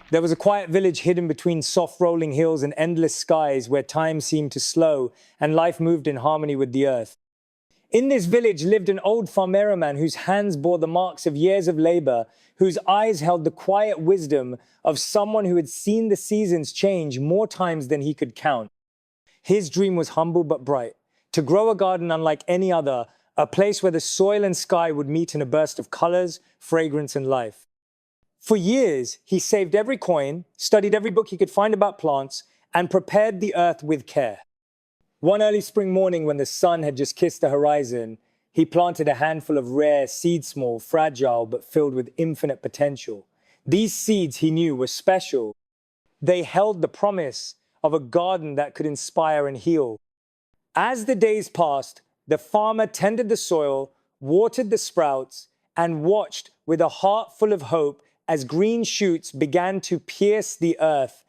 There was a quiet village hidden between soft rolling hills and endless skies where time seemed to slow and life moved in harmony with the earth. In this village lived an old farmer man whose hands bore the marks of years of labor, whose eyes held the quiet wisdom of someone who had seen the seasons change more times than he could count. His dream was humble but bright, to grow a garden unlike any other, a place where the soil and sky would meet in a burst of colors, fragrance, and life. For years, he saved every coin, studied every book he could find about plants, and prepared the earth with care. One early spring morning when the sun had just kissed the horizon, he planted a handful of rare, seed-small, fragile, but filled with infinite potential. These seeds, he knew, were special. They held the promise of a garden that could inspire and heal. As the days passed, the farmer tended the soil, watered the sprouts, and watched with a heart full of hope as green shoots began to pierce the earth.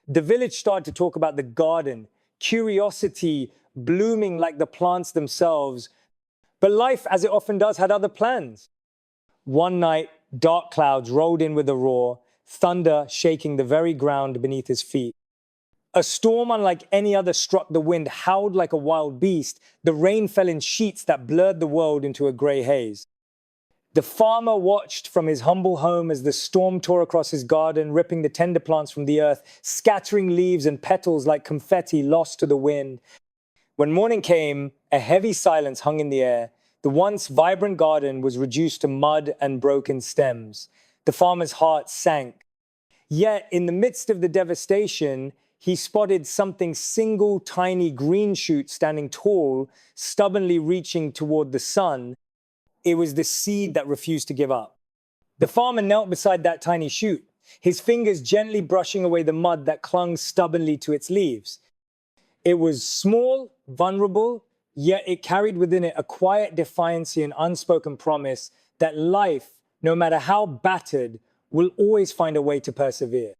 The village started to talk about the garden, curiosity blooming like the plants themselves. But life, as it often does, had other plans. One night, dark clouds rolled in with a roar, thunder shaking the very ground beneath his feet. A storm unlike any other struck. The wind howled like a wild beast. The rain fell in sheets that blurred the world into a gray haze. The farmer watched from his humble home as the storm tore across his garden, ripping the tender plants from the earth, scattering leaves and petals like confetti lost to the wind. When morning came, a heavy silence hung in the air. The once vibrant garden was reduced to mud and broken stems. The farmer's heart sank. Yet, in the midst of the devastation, he spotted something single, tiny green shoot standing tall, stubbornly reaching toward the sun. It was the seed that refused to give up. The farmer knelt beside that tiny shoot, his fingers gently brushing away the mud that clung stubbornly to its leaves. It was small, vulnerable, yet it carried within it a quiet defiance and unspoken promise that life, no matter how battered, will always find a way to persevere.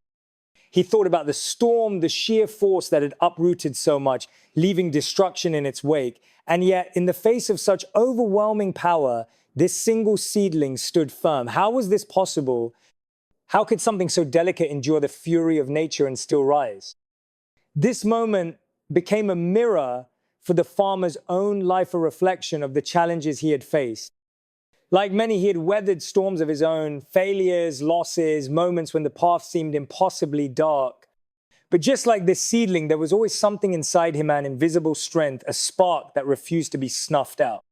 He thought about the storm, the sheer force that had uprooted so much, leaving destruction in its wake. And yet, in the face of such overwhelming power, this single seedling stood firm. How was this possible? How could something so delicate endure the fury of nature and still rise? This moment became a mirror for the farmer's own life, a reflection of the challenges he had faced. Like many, he had weathered storms of his own, failures, losses, moments when the path seemed impossibly dark. But just like this seedling, there was always something inside him, an invisible strength, a spark that refused to be snuffed out.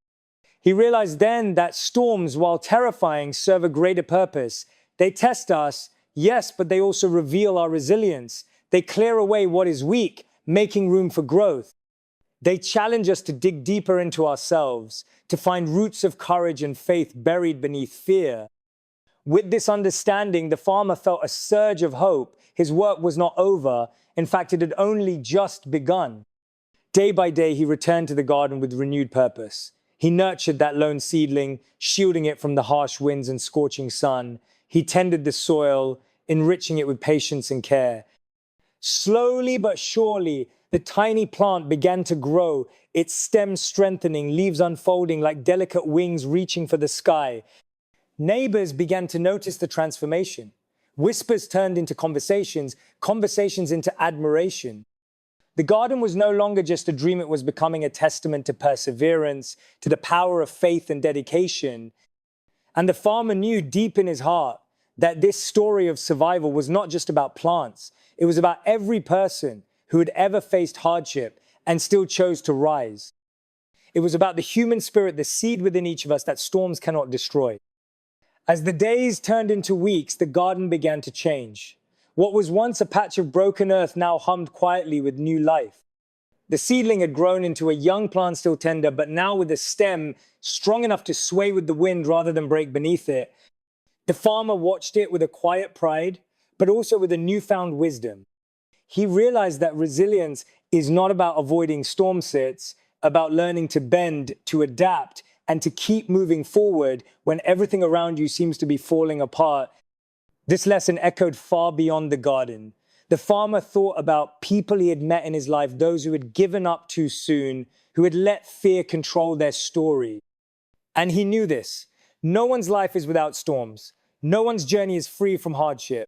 He realized then that storms, while terrifying, serve a greater purpose. They test us, yes, but they also reveal our resilience. They clear away what is weak, making room for growth. They challenge us to dig deeper into ourselves, to find roots of courage and faith buried beneath fear. With this understanding, the farmer felt a surge of hope. His work was not over. In fact, it had only just begun. Day by day, he returned to the garden with renewed purpose. He nurtured that lone seedling, shielding it from the harsh winds and scorching sun. He tended the soil, enriching it with patience and care. Slowly but surely, the tiny plant began to grow, its stems strengthening, leaves unfolding like delicate wings reaching for the sky. Neighbors began to notice the transformation. Whispers turned into conversations, conversations into admiration. The garden was no longer just a dream, it was becoming a testament to perseverance, to the power of faith and dedication. And the farmer knew deep in his heart that this story of survival was not just about plants. It was about every person who had ever faced hardship and still chose to rise. It was about the human spirit, the seed within each of us that storms cannot destroy. As the days turned into weeks, the garden began to change. What was once a patch of broken earth now hummed quietly with new life. The seedling had grown into a young plant still tender, but now with a stem strong enough to sway with the wind rather than break beneath it. The farmer watched it with a quiet pride, but also with a newfound wisdom. He realized that resilience is not about avoiding storm sits, about learning to bend, to adapt, and to keep moving forward when everything around you seems to be falling apart. This lesson echoed far beyond the garden. The farmer thought about people he had met in his life, those who had given up too soon, who had let fear control their story. And he knew this. No one's life is without storms. No one's journey is free from hardship.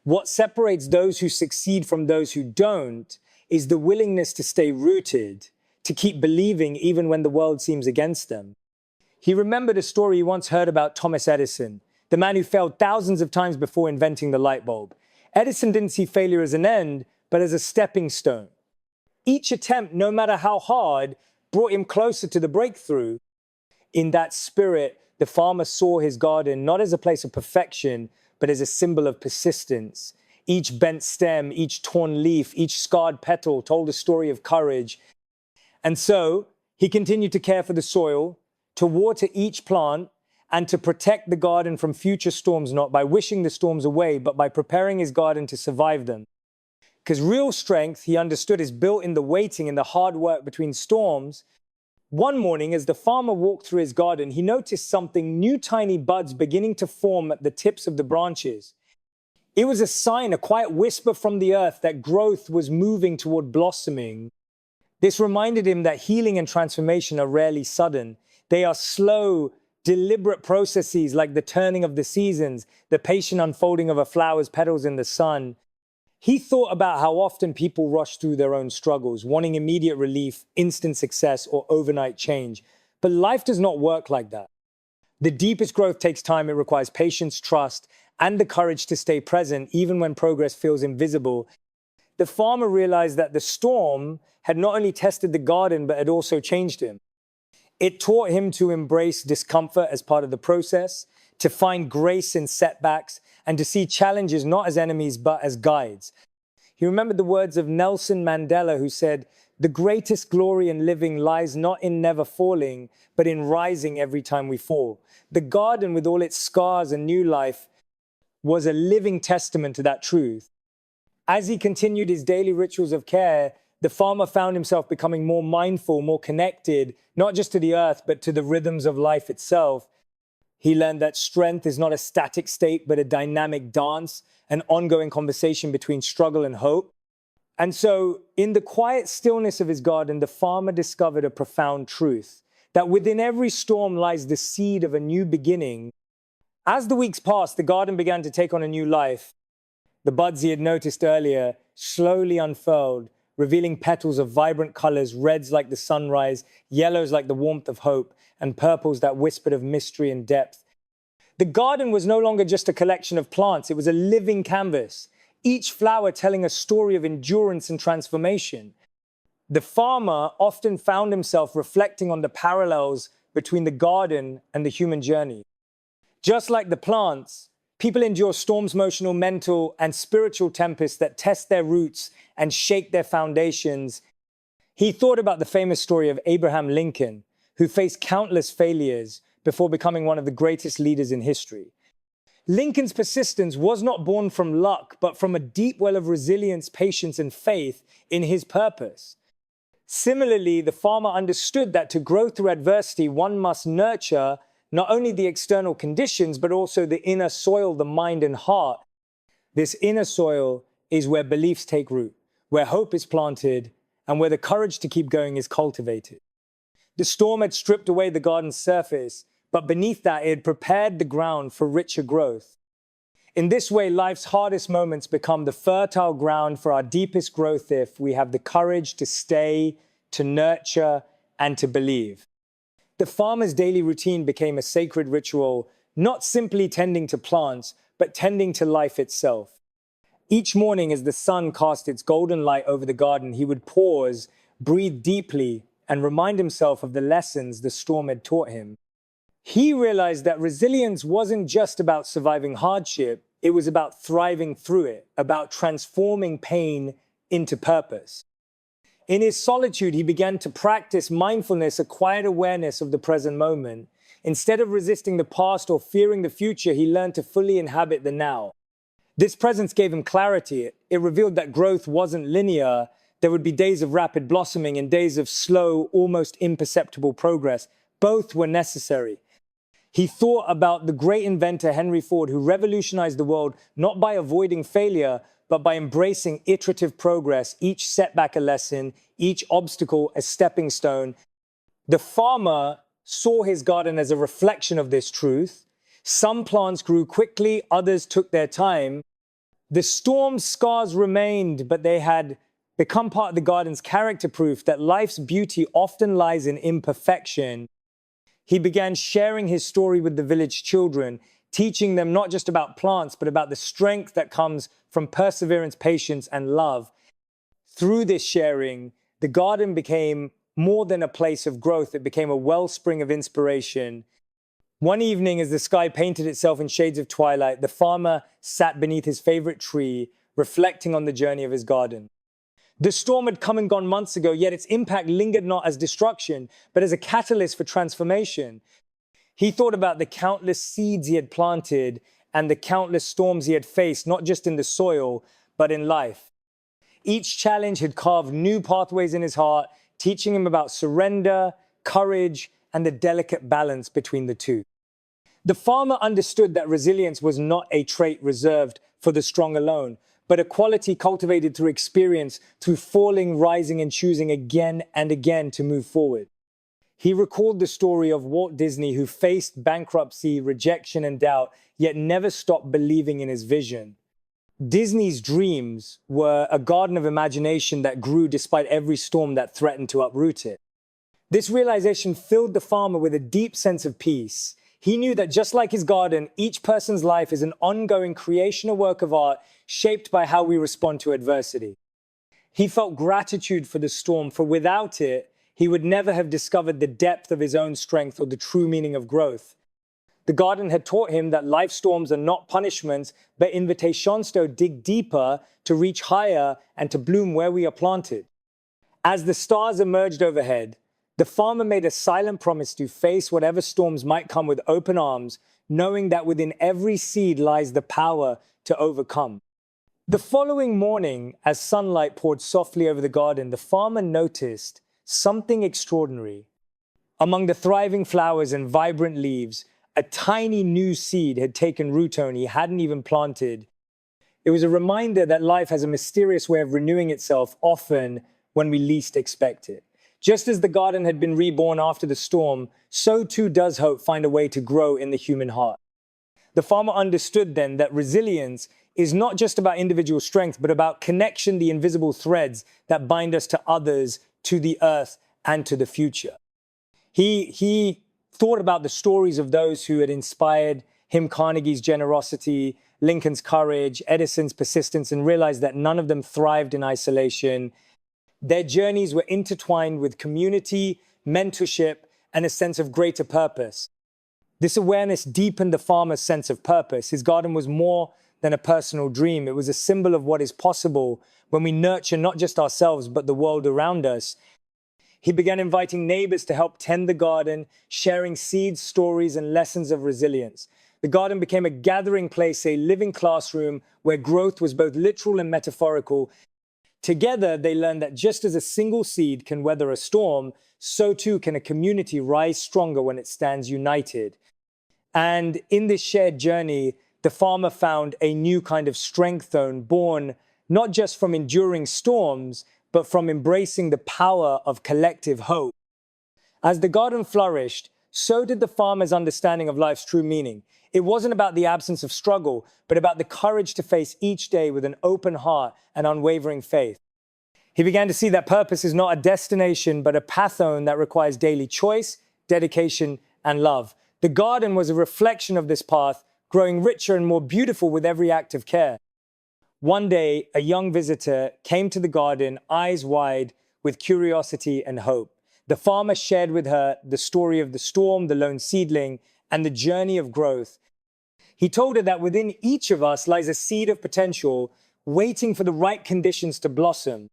What separates those who succeed from those who don't is the willingness to stay rooted, to keep believing even when the world seems against them. He remembered a story he once heard about Thomas Edison, the man who failed thousands of times before inventing the light bulb. Edison didn't see failure as an end, but as a stepping stone. Each attempt, no matter how hard, brought him closer to the breakthrough. In that spirit, the farmer saw his garden not as a place of perfection, but as a symbol of persistence. Each bent stem, each torn leaf, each scarred petal told a story of courage. And so, he continued to care for the soil, to water each plant, and to protect the garden from future storms, not by wishing the storms away, but by preparing his garden to survive them. Because real strength, he understood, is built in the waiting and the hard work between storms. One morning, as the farmer walked through his garden, he noticed something: new tiny buds beginning to form at the tips of the branches. It was a sign, a quiet whisper from the earth that growth was moving toward blossoming. This reminded him that healing and transformation are rarely sudden. They are slow, deliberate processes, like the turning of the seasons, the patient unfolding of a flower's petals in the sun. He thought about how often people rush through their own struggles, wanting immediate relief, instant success, or overnight change. But life does not work like that. The deepest growth takes time. It requires patience, trust, and the courage to stay present, even when progress feels invisible. The farmer realized that the storm had not only tested the garden, but had also changed him. It taught him to embrace discomfort as part of the process, to find grace in setbacks, and to see challenges not as enemies, but as guides. He remembered the words of Nelson Mandela, who said, "The greatest glory in living lies not in never falling, but in rising every time we fall." The garden, with all its scars and new life, was a living testament to that truth. As he continued his daily rituals of care, the farmer found himself becoming more mindful, more connected, not just to the earth, but to the rhythms of life itself. He learned that strength is not a static state, but a dynamic dance, an ongoing conversation between struggle and hope. And so, in the quiet stillness of his garden, the farmer discovered a profound truth: that within every storm lies the seed of a new beginning. As the weeks passed, the garden began to take on a new life. The buds he had noticed earlier slowly unfurled, revealing petals of vibrant colors, reds like the sunrise, yellows like the warmth of hope, and purples that whispered of mystery and depth. The garden was no longer just a collection of plants. It was a living canvas, each flower telling a story of endurance and transformation. The farmer often found himself reflecting on the parallels between the garden and the human journey. Just like the plants, people endure storms, emotional, mental, and spiritual tempests that test their roots and shake their foundations. He thought about the famous story of Abraham Lincoln, who faced countless failures before becoming one of the greatest leaders in history. Lincoln's persistence was not born from luck, but from a deep well of resilience, patience, and faith in his purpose. Similarly, the farmer understood that to grow through adversity, one must nurture not only the external conditions, but also the inner soil, the mind and heart. This inner soil is where beliefs take root, where hope is planted, and where the courage to keep going is cultivated. The storm had stripped away the garden's surface, but beneath that, it had prepared the ground for richer growth. In this way, life's hardest moments become the fertile ground for our deepest growth if we have the courage to stay, to nurture, and to believe. The farmer's daily routine became a sacred ritual, not simply tending to plants, but tending to life itself. Each morning, as the sun cast its golden light over the garden, he would pause, breathe deeply, and remind himself of the lessons the storm had taught him. He realized that resilience wasn't just about surviving hardship, it was about thriving through it, about transforming pain into purpose. In his solitude, he began to practice mindfulness, a quiet awareness of the present moment. Instead of resisting the past or fearing the future, he learned to fully inhabit the now. This presence gave him clarity. It revealed that growth wasn't linear. There would be days of rapid blossoming and days of slow, almost imperceptible progress. Both were necessary. He thought about the great inventor Henry Ford, who revolutionized the world not by avoiding failure, but by embracing iterative progress, each setback a lesson, each obstacle a stepping stone. The farmer saw his garden as a reflection of this truth. Some plants grew quickly, others took their time. The storm scars remained, but they had become part of the garden's character proof that life's beauty often lies in imperfection. He began sharing his story with the village children, teaching them not just about plants, but about the strength that comes from perseverance, patience, and love. Through this sharing, the garden became more than a place of growth. It became a wellspring of inspiration. One evening, as the sky painted itself in shades of twilight, the farmer sat beneath his favorite tree, reflecting on the journey of his garden. The storm had come and gone months ago, yet its impact lingered not as destruction, but as a catalyst for transformation. He thought about the countless seeds he had planted and the countless storms he had faced, not just in the soil, but in life. Each challenge had carved new pathways in his heart, teaching him about surrender, courage, and the delicate balance between the two. The farmer understood that resilience was not a trait reserved for the strong alone, but a quality cultivated through experience, through falling, rising, and choosing again and again to move forward. He recalled the story of Walt Disney, who faced bankruptcy, rejection, and doubt, yet never stopped believing in his vision. Disney's dreams were a garden of imagination that grew despite every storm that threatened to uproot it. This realization filled the farmer with a deep sense of peace. He knew that just like his garden, each person's life is an ongoing creational work of art shaped by how we respond to adversity. He felt gratitude for the storm, for without it, he would never have discovered the depth of his own strength or the true meaning of growth. The garden had taught him that life storms are not punishments, but invitations to dig deeper, to reach higher, and to bloom where we are planted. As the stars emerged overhead, the farmer made a silent promise to face whatever storms might come with open arms, knowing that within every seed lies the power to overcome. The following morning, as sunlight poured softly over the garden, the farmer noticed something extraordinary. Among the thriving flowers and vibrant leaves, a tiny new seed had taken root he hadn't even planted. It was a reminder that life has a mysterious way of renewing itself, often when we least expect it. Just as the garden had been reborn after the storm, so too does hope find a way to grow in the human heart. The farmer understood then that resilience is not just about individual strength, but about connection, the invisible threads that bind us to others, to the earth, and to the future. He thought about the stories of those who had inspired him, Carnegie's generosity, Lincoln's courage, Edison's persistence, and realized that none of them thrived in isolation. Their journeys were intertwined with community, mentorship, and a sense of greater purpose. This awareness deepened the farmer's sense of purpose. His garden was more than a personal dream. It was a symbol of what is possible when we nurture not just ourselves, but the world around us. He began inviting neighbors to help tend the garden, sharing seeds, stories, and lessons of resilience. The garden became a gathering place, a living classroom where growth was both literal and metaphorical. Together, they learned that just as a single seed can weather a storm, so too can a community rise stronger when it stands united. And in this shared journey, the farmer found a new kind of strength born not just from enduring storms, but from embracing the power of collective hope. As the garden flourished, so did the farmer's understanding of life's true meaning. It wasn't about the absence of struggle, but about the courage to face each day with an open heart and unwavering faith. He began to see that purpose is not a destination, but a pathone that requires daily choice, dedication, and love. The garden was a reflection of this path, growing richer and more beautiful with every act of care. One day, a young visitor came to the garden, eyes wide, with curiosity and hope. The farmer shared with her the story of the storm, the lone seedling, and the journey of growth. He told her that within each of us lies a seed of potential, waiting for the right conditions to blossom.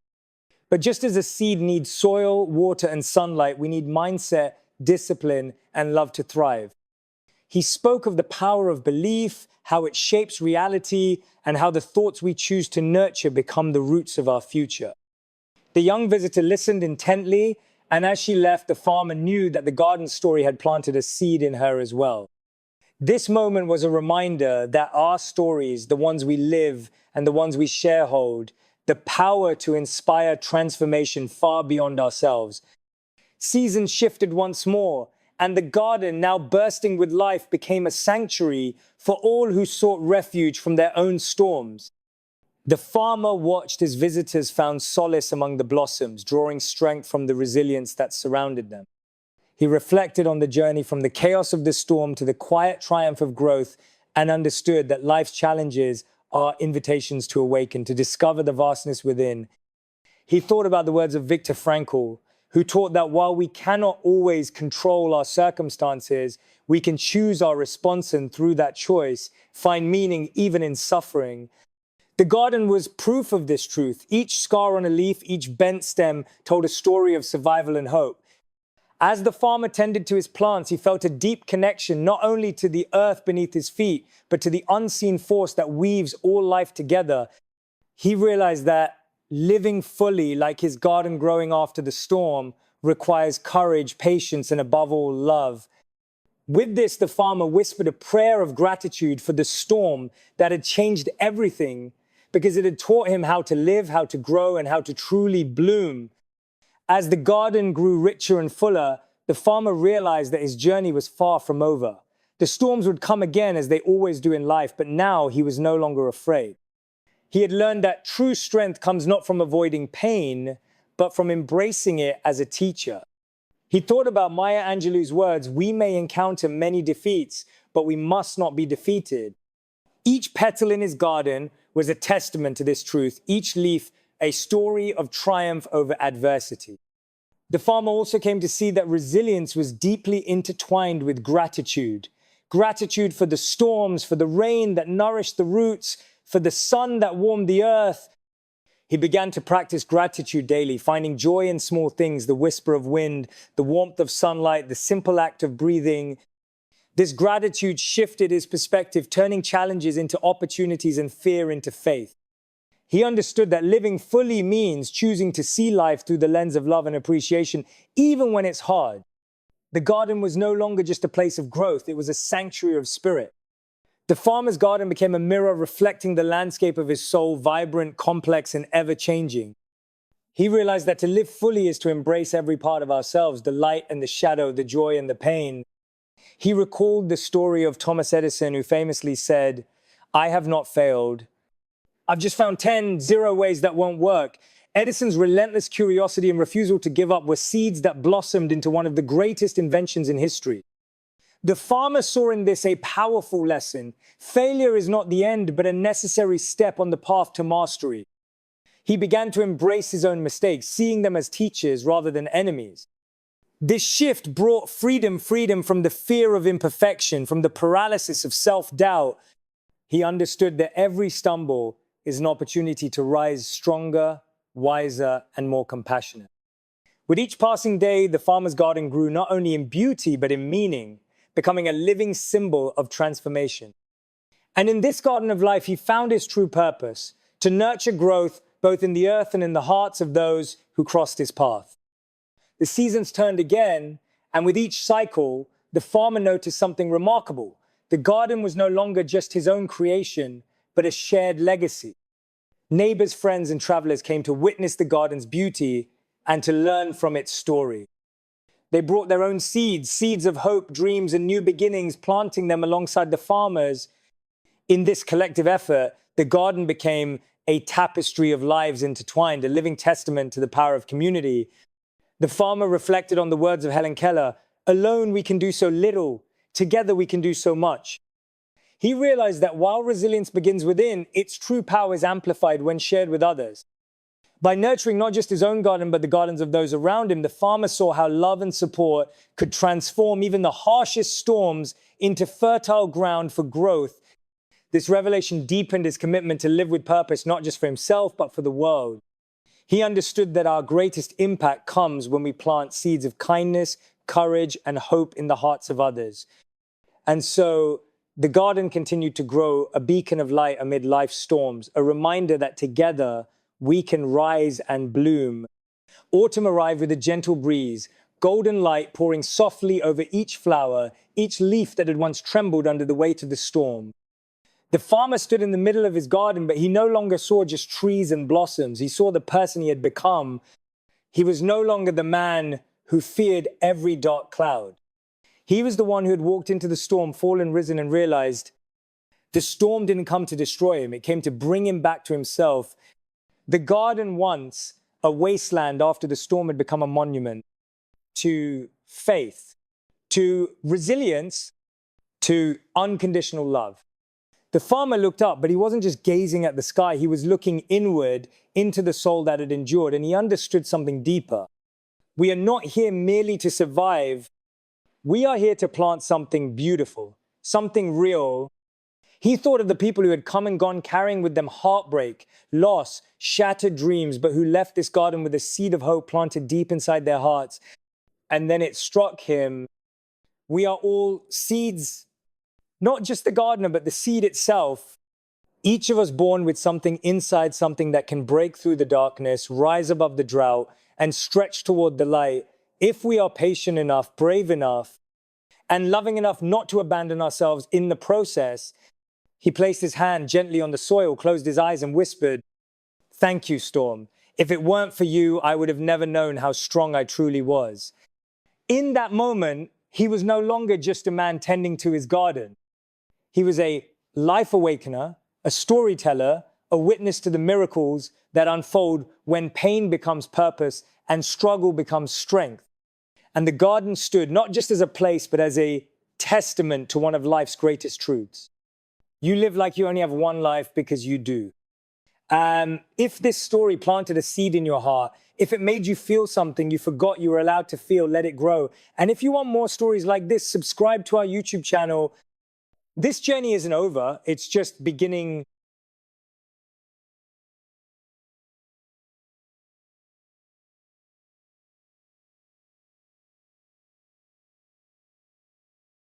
But just as a seed needs soil, water, and sunlight, we need mindset, discipline, and love to thrive. He spoke of the power of belief, how it shapes reality, and how the thoughts we choose to nurture become the roots of our future. The young visitor listened intently, and as she left, the farmer knew that the garden story had planted a seed in her as well. This moment was a reminder that our stories, the ones we live and the ones we share, hold the power to inspire transformation far beyond ourselves. Seasons shifted once more, and the garden, now bursting with life, became a sanctuary for all who sought refuge from their own storms. The farmer watched as visitors found solace among the blossoms, drawing strength from the resilience that surrounded them. He reflected on the journey from the chaos of the storm to the quiet triumph of growth and understood that life's challenges are invitations to awaken, to discover the vastness within. He thought about the words of Viktor Frankl, who taught that while we cannot always control our circumstances, we can choose our response and through that choice, find meaning even in suffering. The garden was proof of this truth. Each scar on a leaf, each bent stem told a story of survival and hope. As the farmer tended to his plants, he felt a deep connection not only to the earth beneath his feet, but to the unseen force that weaves all life together. He realized that living fully, like his garden growing after the storm, requires courage, patience, and above all, love. With this, the farmer whispered a prayer of gratitude for the storm that had changed everything, because it had taught him how to live, how to grow, and how to truly bloom. As the garden grew richer and fuller, the farmer realized that his journey was far from over. The storms would come again, as they always do in life, but now he was no longer afraid. He had learned that true strength comes not from avoiding pain, but from embracing it as a teacher. He thought about Maya Angelou's words, "We may encounter many defeats, but we must not be defeated." Each petal in his garden was a testament to this truth, each leaf a story of triumph over adversity. The farmer also came to see that resilience was deeply intertwined with gratitude. Gratitude for the storms, for the rain that nourished the roots, for the sun that warmed the earth. He began to practice gratitude daily, finding joy in small things, the whisper of wind, the warmth of sunlight, the simple act of breathing. This gratitude shifted his perspective, turning challenges into opportunities and fear into faith. He understood that living fully means choosing to see life through the lens of love and appreciation, even when it's hard. The garden was no longer just a place of growth, it was a sanctuary of spirit. The farmer's garden became a mirror reflecting the landscape of his soul, vibrant, complex, and ever-changing. He realized that to live fully is to embrace every part of ourselves, the light and the shadow, the joy and the pain. He recalled the story of Thomas Edison, who famously said, "I have not failed. I've just found 10 ways that won't work." Edison's relentless curiosity and refusal to give up were seeds that blossomed into one of the greatest inventions in history. The farmer saw in this a powerful lesson. Failure is not the end, but a necessary step on the path to mastery. He began to embrace his own mistakes, seeing them as teachers rather than enemies. This shift brought freedom from the fear of imperfection, from the paralysis of self-doubt. He understood that every stumble is an opportunity to rise stronger, wiser, and more compassionate. With each passing day, the farmer's garden grew not only in beauty, but in meaning, becoming a living symbol of transformation. And in this garden of life, he found his true purpose, to nurture growth both in the earth and in the hearts of those who crossed his path. The seasons turned again, and with each cycle, the farmer noticed something remarkable. The garden was no longer just his own creation, but a shared legacy. Neighbors, friends, and travelers came to witness the garden's beauty and to learn from its story. They brought their own seeds of hope, dreams, and new beginnings, planting them alongside the farmers. In this collective effort, the garden became a tapestry of lives intertwined, a living testament to the power of community. The farmer reflected on the words of Helen Keller, "Alone we can do so little, together we can do so much." He realized that while resilience begins within, its true power is amplified when shared with others. By nurturing not just his own garden, but the gardens of those around him, the farmer saw how love and support could transform even the harshest storms into fertile ground for growth. This revelation deepened his commitment to live with purpose, not just for himself, but for the world. He understood that our greatest impact comes when we plant seeds of kindness, courage, and hope in the hearts of others. And so the garden continued to grow, a beacon of light amid life's storms, a reminder that together we can rise and bloom. Autumn arrived with a gentle breeze, golden light pouring softly over each flower, each leaf that had once trembled under the weight of the storm. The farmer stood in the middle of his garden, but he no longer saw just trees and blossoms. He saw the person he had become. He was no longer the man who feared every dark cloud. He was the one who had walked into the storm, fallen, risen, and realized The storm didn't come to destroy him. It came to bring him back to himself. The garden, once a wasteland, after the storm had become a monument to faith, to resilience, to unconditional love. The farmer looked up, but he wasn't just gazing at the sky. He was looking inward into the soul that had endured, and he understood something deeper. We are not here merely to survive. We are here to plant something beautiful, something real. He thought of the people who had come and gone carrying with them heartbreak, loss, shattered dreams, but who left this garden with a seed of hope planted deep inside their hearts. And then it struck him. We are all seeds, not just the gardener, but the seed itself. Each of us born with something inside, something that can break through the darkness, rise above the drought, and stretch toward the light, if we are patient enough, brave enough, and loving enough not to abandon ourselves in the process. He placed his hand gently on the soil, closed his eyes, and whispered, "Thank you, storm. If it weren't for you, I would have never known how strong I truly was." In that moment, he was no longer just a man tending to his garden. He was a life awakener, a storyteller, a witness to the miracles that unfold when pain becomes purpose and struggle becomes strength. And the garden stood not just as a place, but as a testament to one of life's greatest truths. You live like you only have one life because you do. If this story planted a seed in your heart, if it made you feel something you forgot you were allowed to feel, let it grow. And if you want more stories like this, subscribe to our YouTube channel. This journey isn't over. It's just beginning